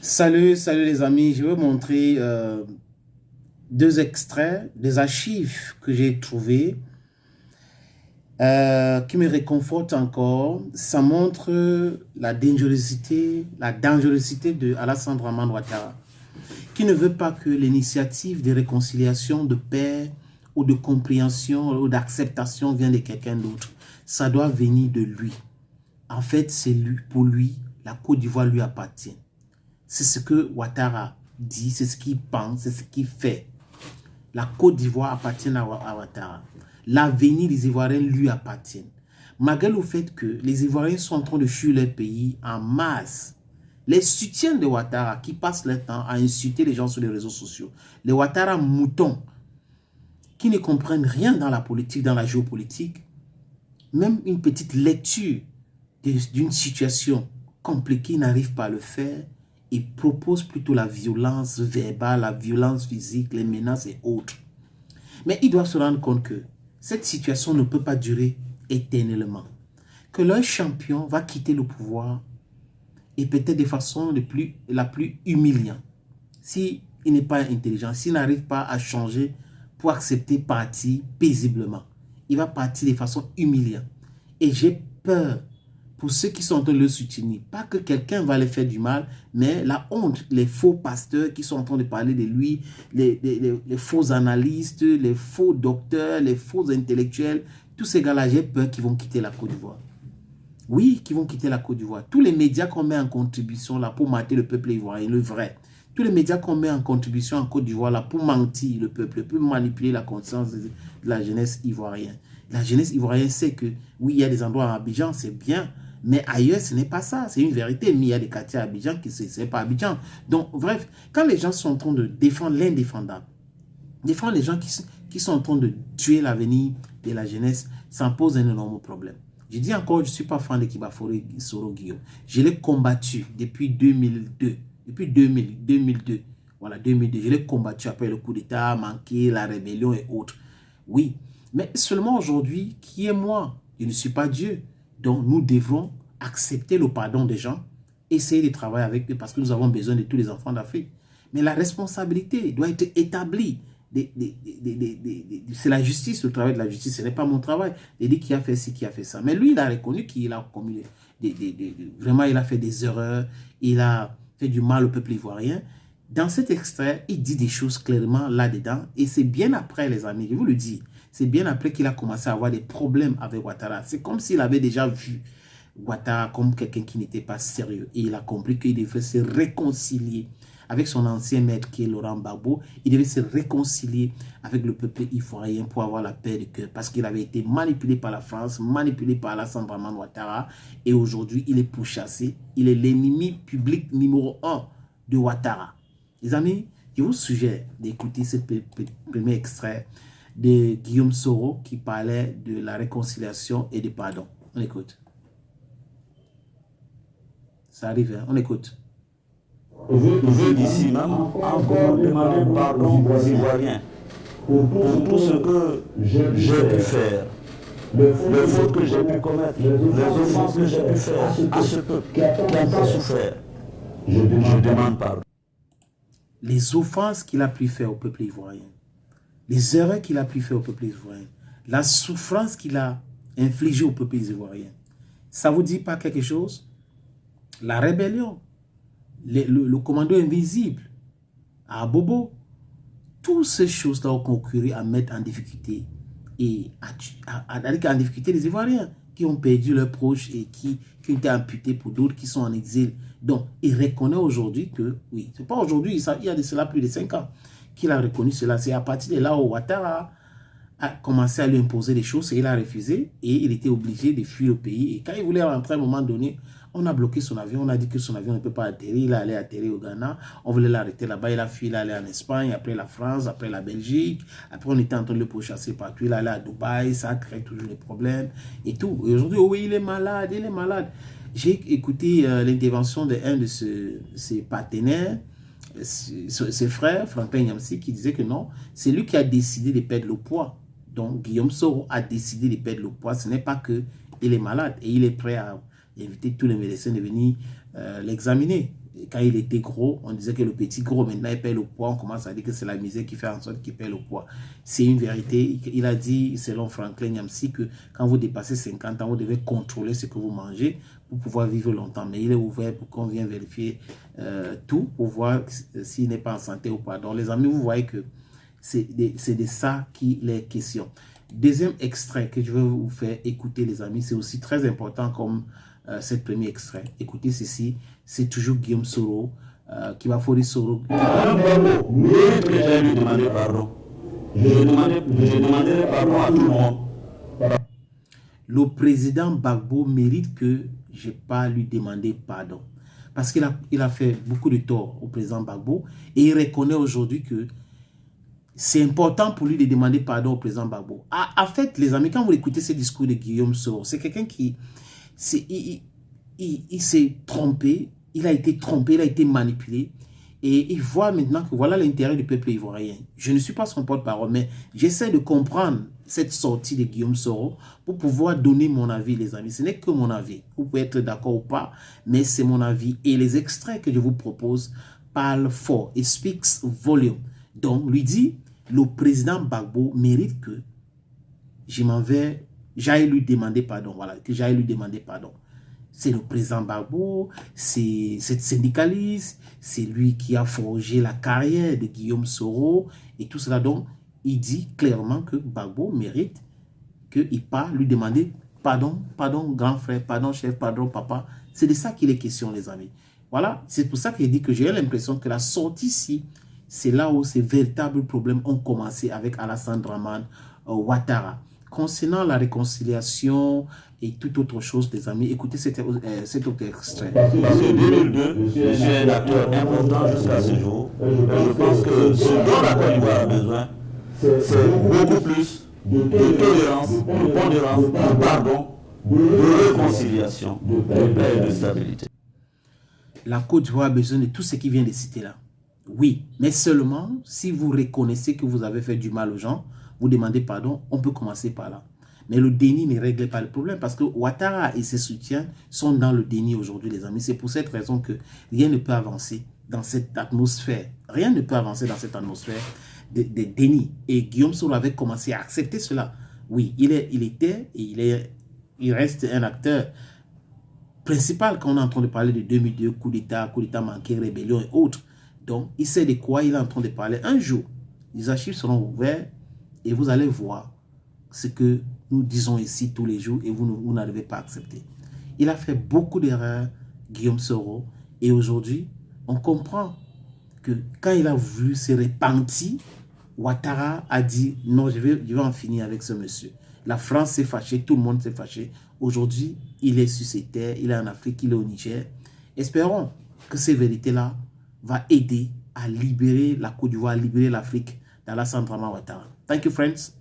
Salut, salut les amis. Je vais vous montrer deux extraits des archives que j'ai trouvées qui me réconfortent encore. Ça montre la dangerosité de Alassane Dramane Ouattara, qui ne veut pas que l'initiative de réconciliation, de paix ou de compréhension ou d'acceptation vienne de quelqu'un d'autre. Ça doit venir de lui. En fait, c'est lui, pour lui, la Côte d'Ivoire lui appartient. C'est ce que Ouattara dit, c'est ce qu'il pense, c'est ce qu'il fait. La Côte d'Ivoire appartient à Ouattara. L'avenir des Ivoiriens lui appartient. Malgré le fait que les Ivoiriens sont en train de fuir leur pays en masse, les soutiens de Ouattara qui passent leur temps à insulter les gens sur les réseaux sociaux, les Ouattara moutons qui ne comprennent rien dans la politique, dans la géopolitique, même une petite lecture d'une situation compliquée n'arrivent pas à le faire. Ils proposent plutôt la violence verbale, la violence physique, les menaces et autres. Mais ils doivent se rendre compte que cette situation ne peut pas durer éternellement. Que leur champion va quitter le pouvoir et peut-être de façon la plus humiliante. S'il n'est pas intelligent, s'il n'arrive pas à changer pour accepter partir paisiblement, il va partir de façon humiliante. Et j'ai peur pour ceux qui sont en train de le soutenir. Pas que quelqu'un va les faire du mal, mais la honte, les faux pasteurs qui sont en train de parler de lui, les faux analystes, les faux docteurs, les faux intellectuels, tous ces gars-là, j'ai peur qu'ils vont quitter la Côte d'Ivoire. Oui, qu'ils vont quitter la Côte d'Ivoire. Tous les médias qu'on met en contribution là pour mater le peuple ivoirien, le vrai. Tous les médias qu'on met en contribution en Côte d'Ivoire là pour mentir le peuple, pour manipuler la conscience de la jeunesse ivoirienne. La jeunesse ivoirienne sait que oui, il y a des endroits à Abidjan, c'est bien, mais ailleurs, ce n'est pas ça. C'est une vérité. Mais il y a des quartiers à Abidjan qui ne sont pas Abidjan. Donc, bref, quand les gens sont en train de défendre l'indéfendable, défendre les gens qui sont en train de tuer l'avenir de la jeunesse, ça pose un énorme problème. Je dis encore, je ne suis pas fan de Kibafore Soro Guillaume. Je l'ai combattu depuis 2002. Depuis 2002. Voilà, 2002. Je l'ai combattu après le coup d'État manqué, la rébellion et autres. Oui, mais seulement aujourd'hui, qui est moi? Je ne suis pas Dieu. Donc, nous devrons accepter le pardon des gens, essayer de travailler avec eux parce que nous avons besoin de tous les enfants d'Afrique. Mais la responsabilité doit être établie. C'est la justice, le travail de la justice. Ce n'est pas mon travail de dire qui a fait ci, qui a fait ça. Mais lui, il a reconnu qu'il a commis vraiment, il a fait des erreurs. Il a fait du mal au peuple ivoirien. Dans cet extrait, il dit des choses clairement là-dedans. Et c'est bien après, les amis, je vous le dis, c'est bien après qu'il a commencé à avoir des problèmes avec Ouattara. C'est comme s'il avait déjà vu Ouattara comme quelqu'un qui n'était pas sérieux. Et il a compris qu'il devait se réconcilier avec son ancien maître qui est Laurent Gbagbo. Il devait se réconcilier avec le peuple ivoirien pour avoir la paix de cœur. Parce qu'il avait été manipulé par la France, manipulé par Alassane Dramane Ouattara. Et aujourd'hui, il est pourchassé. Il est l'ennemi public numéro 1 de Ouattara. Les amis, je vous suggère d'écouter ce premier extrait de Guillaume Soro qui parlait de la réconciliation et du pardon. On écoute. Ça arrive, hein? On écoute. Je veux d'ici même encore demander pardon aux Ivoiriens pour tout ce que j'ai pu faire, les fautes que j'ai pu commettre, les offenses que j'ai pu faire à ce peuple qui a tant souffert. Je demande pardon. Les offenses qu'il a pu faire au peuple ivoirien, les erreurs qu'il a pu faire au peuple ivoirien, la souffrance qu'il a infligée au peuple ivoirien. Ça ne vous dit pas quelque chose? La rébellion, le commando invisible, à Bobo, toutes ces choses-là ont concurré à mettre en difficulté et en difficulté les Ivoiriens qui ont perdu leurs proches et qui ont été amputés pour d'autres qui sont en exil. Donc, il reconnaît aujourd'hui que, oui, c'est pas aujourd'hui, il y a de cela plus de 5 ans qu'il a reconnu cela. C'est à partir de là où Ouattara a commencé à lui imposer des choses et il a refusé et il était obligé de fuir le pays. Et quand il voulait rentrer à un moment donné, on a bloqué son avion, on a dit que son avion ne peut pas atterrir, il allait atterrir au Ghana, on voulait l'arrêter là-bas, il a fui, il allait en Espagne, après la France, après la Belgique, après on était en train de le pourchasser partout, il allait à Dubaï, ça a créé toujours des problèmes et tout. Et aujourd'hui, oh oui, il est malade, il est malade. J'ai écouté l'intervention d'un de ses partenaires, ses frères, Franklin Nyamsi, qui disait que non, c'est lui qui a décidé de perdre le poids. Donc, Guillaume Soro a décidé de perdre le poids. Ce n'est pas qu'il est malade et il est prêt à inviter tous les médecins de venir l'examiner. quand il était gros, on disait que le petit gros, maintenant, il paie le poids. On commence à dire que c'est la misère qui fait en sorte qu'il paie le poids. C'est une vérité. Il a dit, selon Franklin Nyamsi, que quand vous dépassez 50 ans, vous devez contrôler ce que vous mangez pour pouvoir vivre longtemps. Mais il est ouvert pour qu'on vienne vérifier tout, pour voir s'il n'est pas en santé ou pas. Donc, les amis, vous voyez que c'est de ça qu'il est question. Deuxième extrait que je veux vous faire écouter, les amis, c'est aussi très important comme cet premier extrait. Écoutez ceci, c'est toujours Guillaume Soro qui va forer Soro. Mais que j'ai lui demandé pardon. Je demanderai pardon à tout le monde. Le président Gbagbo mérite que je n'ai pas lui demandé pardon. Parce qu'il a fait beaucoup de tort au président Gbagbo et il reconnaît aujourd'hui que c'est important pour lui de demander pardon au président Gbagbo. En fait, les amis, quand vous écoutez ce discours de Guillaume Soro, c'est quelqu'un qui il s'est trompé, il a été trompé, il a été manipulé. Et il voit maintenant que voilà l'intérêt du peuple ivoirien. Je ne suis pas son porte-parole, mais j'essaie de comprendre cette sortie de Guillaume Soro pour pouvoir donner mon avis, les amis. Ce n'est que mon avis. Vous pouvez être d'accord ou pas, mais c'est mon avis. Et les extraits que je vous propose parlent fort. It speaks volume. Donc, lui dit, le président Gbagbo mérite que j'aille lui demander pardon. Voilà, que j'aille lui demander pardon. C'est le président Gbagbo, c'est cette syndicaliste, c'est lui qui a forgé la carrière de Guillaume Soro et tout cela. Donc, il dit clairement que Gbagbo mérite qu'il part lui demander pardon, pardon grand frère, pardon chef, pardon papa. C'est de ça qu'il est question, les amis. Voilà, c'est pour ça qu'il dit que j'ai l'impression que la sortie ici, c'est là où ces véritables problèmes ont commencé avec Alassane Dramane Ouattara. Concernant la réconciliation et toute autre chose, les amis, écoutez cet autre extrait. Parce que 2002, je suis un acteur important jusqu'à ce jour. Et je pense que ce dont la Côte d'Ivoire a besoin, c'est beaucoup plus de tolérance, de pondérance, de pardon, de réconciliation, de paix et de stabilité. La Côte d'Ivoire a besoin de tout ce qui vient de citer là. Oui, mais seulement si vous reconnaissez que vous avez fait du mal aux gens, vous demandez pardon, on peut commencer par là. Mais le déni ne règle pas le problème parce que Ouattara et ses soutiens sont dans le déni aujourd'hui, les amis. C'est pour cette raison que rien ne peut avancer dans cette atmosphère. Rien ne peut avancer dans cette atmosphère de déni. Et Guillaume Soro avait commencé à accepter cela. Oui, il reste un acteur principal quand on est en train de parler de 2002, coup d'État manqué, rébellion et autres. Donc, il sait de quoi il est en train de parler. Un jour, les archives seront ouvertes et vous allez voir ce que nous disons ici tous les jours et vous n'arrivez pas à accepter. Il a fait beaucoup d'erreurs, Guillaume Soro, et aujourd'hui, on comprend que quand il a voulu se repentir, Ouattara a dit non, je vais en finir avec ce monsieur. La France s'est fâchée, tout le monde s'est fâché. Aujourd'hui, il est sur ses terres, il est en Afrique, il est au Niger. Espérons que ces vérités-là vont aider à libérer la Côte d'Ivoire, à libérer l'Afrique d'Alassane Dramane Ouattara. Thank you, friends.